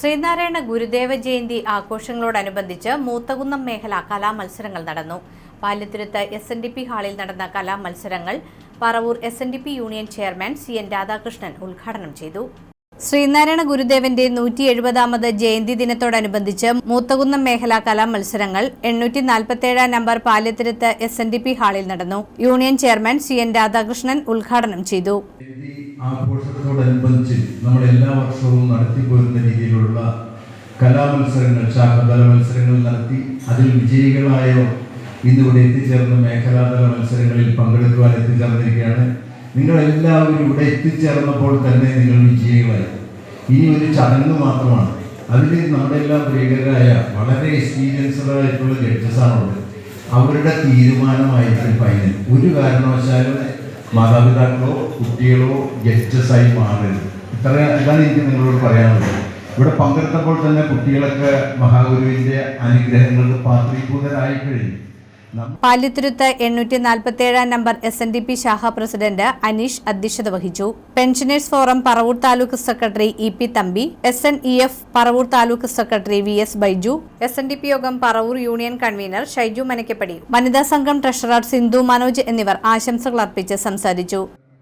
ശ്രീനാരായണ ഗുരുദേവ ജയന്തി ആഘോഷങ്ങളോടനുബന്ധിച്ച് മൂത്തകുന്നം മേഖല കലാമത്സരങ്ങൾ നടന്നു. പാല്യത്തുരുത്ത് SNDP ഹാളിൽ നടന്ന കലാമത്സരങ്ങൾ Paravur SNDP union chairman CN Radhakrishnan ഉദ്ഘാടനം ചെയ്തു. ശ്രീനാരായണ ഗുരുദേവന്റെ 170ാമത് ജയന്തി ദിനത്തോടനുബന്ധിച്ച് മൂത്തകുന്നം മേഖല കലാമത്സരങ്ങൾ 847 നമ്പർ പാല്യത്തുരുത്ത് SNDP ഹാളിൽ നടന്നു. യൂണിയൻ ചെയർമാൻ CN രാധാകൃഷ്ണൻ ഉദ്ഘാടനം ചെയ്തു. ആഘോഷത്തോടനുബന്ധിച്ച് നമ്മൾ എല്ലാ വർഷവും നടത്തിപ്പോരുന്ന രീതിയിലുള്ള കലാമത്സരങ്ങൾ, ശാഖതല മത്സരങ്ങൾ നടത്തി അതിൽ വിജയികളായവർ ഇന്നിവിടെ എത്തിച്ചേർന്ന മേഖലാതല മത്സരങ്ങളിൽ പങ്കെടുക്കുവാൻ എത്തിച്ചേർന്നിരിക്കുകയാണ്. നിങ്ങളെല്ലാവരും ഇവിടെ എത്തിച്ചേർന്നപ്പോൾ തന്നെ നിങ്ങൾ വിജയികളായി. ഇനി ഒരു ചടങ്ങ് മാത്രമാണ്. അതിൽ നമ്മുടെ എല്ലാം പ്രിയകരായ വളരെ എക്സ്പീരിയൻസ്ഡ് ആയിട്ടുള്ള ജഡ്ജസാണുള്ളത്. അവരുടെ തീരുമാനമായിരിക്കും ഫൈനൽ. ഒരു കാരണവശാലും മാതാപിതാക്കളോ കുട്ടികളോ ജഡ്ജസായി മാറരുത്. ഇതാണ് എനിക്ക് നിങ്ങളോട് പറയാനുള്ളത്. ഇവിടെ പങ്കെടുത്തപ്പോൾ തന്നെ കുട്ടികളൊക്കെ മഹാഗുരുവിന്റെ അനുഗ്രഹങ്ങൾക്ക് പാത്രീഭൂതരായി കഴിഞ്ഞു. പാല്യത്തുരുത്ത് 847 നമ്പർ SNDP ശാഖ പ്രസിഡന്റ് അനീഷ് അധ്യക്ഷത വഹിച്ചു. Pensioners forum Paravur taluk secretary EP Thampi, SNEF Paravur taluk secretary VS Baiju, SNDP യോഗം പറവൂർ യൂണിയൻ കൺവീനർ ഷൈജു മനക്കപ്പടി, വനിതാ സംഘം ട്രഷറർ സിന്ധു മനോജ് എന്നിവർ ആശംസകൾ അർപ്പിച്ച് സംസാരിച്ചു.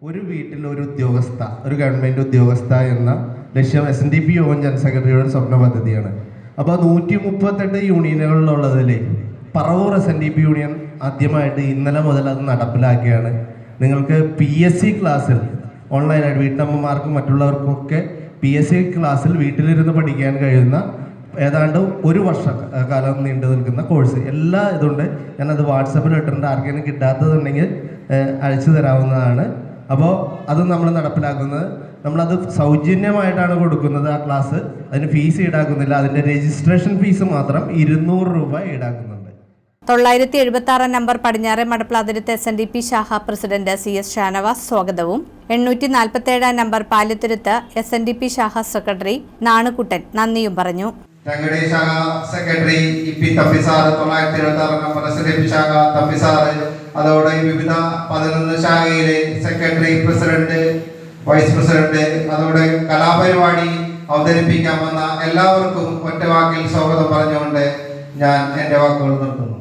ഒരു വീട്ടിൽ ഒരു ഉദ്യോഗസ്ഥ, ഒരു ഗവൺമെന്റ് ഉദ്യോഗസ്ഥ എന്ന ലക്ഷ്യം SNDP യോഗം ജനറൽ സെക്രട്ടറിയുടെ സ്വപ്ന പദ്ധതിയാണ്. അപ്പോൾ 138 യൂണിയനുകളിലുള്ളതിൽ പറവൂർ SNDP യൂണിയൻ ആദ്യമായിട്ട് ഇന്നലെ മുതൽ അത് നടപ്പിലാക്കിയാണ്. നിങ്ങൾക്ക് PSC ക്ലാസ്സിൽ ഓൺലൈനായിട്ട് വീട്ടമ്മമാർക്കും മറ്റുള്ളവർക്കൊക്കെ PSC ക്ലാസ്സിൽ വീട്ടിലിരുന്ന് പഠിക്കാൻ കഴിയുന്ന ഏതാണ്ട് ഒരു വർഷക്കാലം നീണ്ടു നിൽക്കുന്ന കോഴ്സ് എല്ലാ ഇതുണ്ട്. ഞാനത് വാട്സപ്പിൽ ഇട്ടിട്ടുണ്ട്. ആർക്കെങ്കിലും കിട്ടാത്തതുണ്ടെങ്കിൽ അയച്ചു തരാവുന്നതാണ്. അപ്പോൾ അത് നമ്മൾ നടപ്പിലാക്കുന്നത്, നമ്മളത് സൗജന്യമായിട്ടാണ് കൊടുക്കുന്നത്. ആ ക്ലാസ് അതിന് ഫീസ് ഈടാക്കുന്നില്ല. അതിൻ്റെ രജിസ്ട്രേഷൻ ഫീസ് മാത്രം 200 രൂപ ഈടാക്കുന്നുണ്ട്. 976 നമ്പർ പടിഞ്ഞാറെ മടപ്ലാതിരുത്ത് SNDP ശാഖ പ്രസിഡന്റ് CS ഷാനവാസ് സ്വാഗതവും 847 നമ്പർ പാല്യത്തുരുത്ത് SNDP ശാഖ സെക്രട്ടറി നാണുകുട്ടൻ നന്ദിയും പറഞ്ഞു. ഞങ്ങളുടെ ശാഖ secretary EP Thampi sir, 976 number SNDP ശാഖ തമ്പി സാർ, അതോടെ വിവിധ 11 ശാഖയിലെ സെക്രട്ടറി, പ്രസിഡന്റ്, വൈസ് പ്രസിഡന്റ്, അതോടെ കലാപരിപാടി അവതരിപ്പിക്കാൻ വന്ന എല്ലാവർക്കും ഒറ്റ വാക്കിൽ സ്വാഗതം പറഞ്ഞുകൊണ്ട് ഞാൻ എൻ്റെ വാക്കുകൾ നിർത്തുന്നു.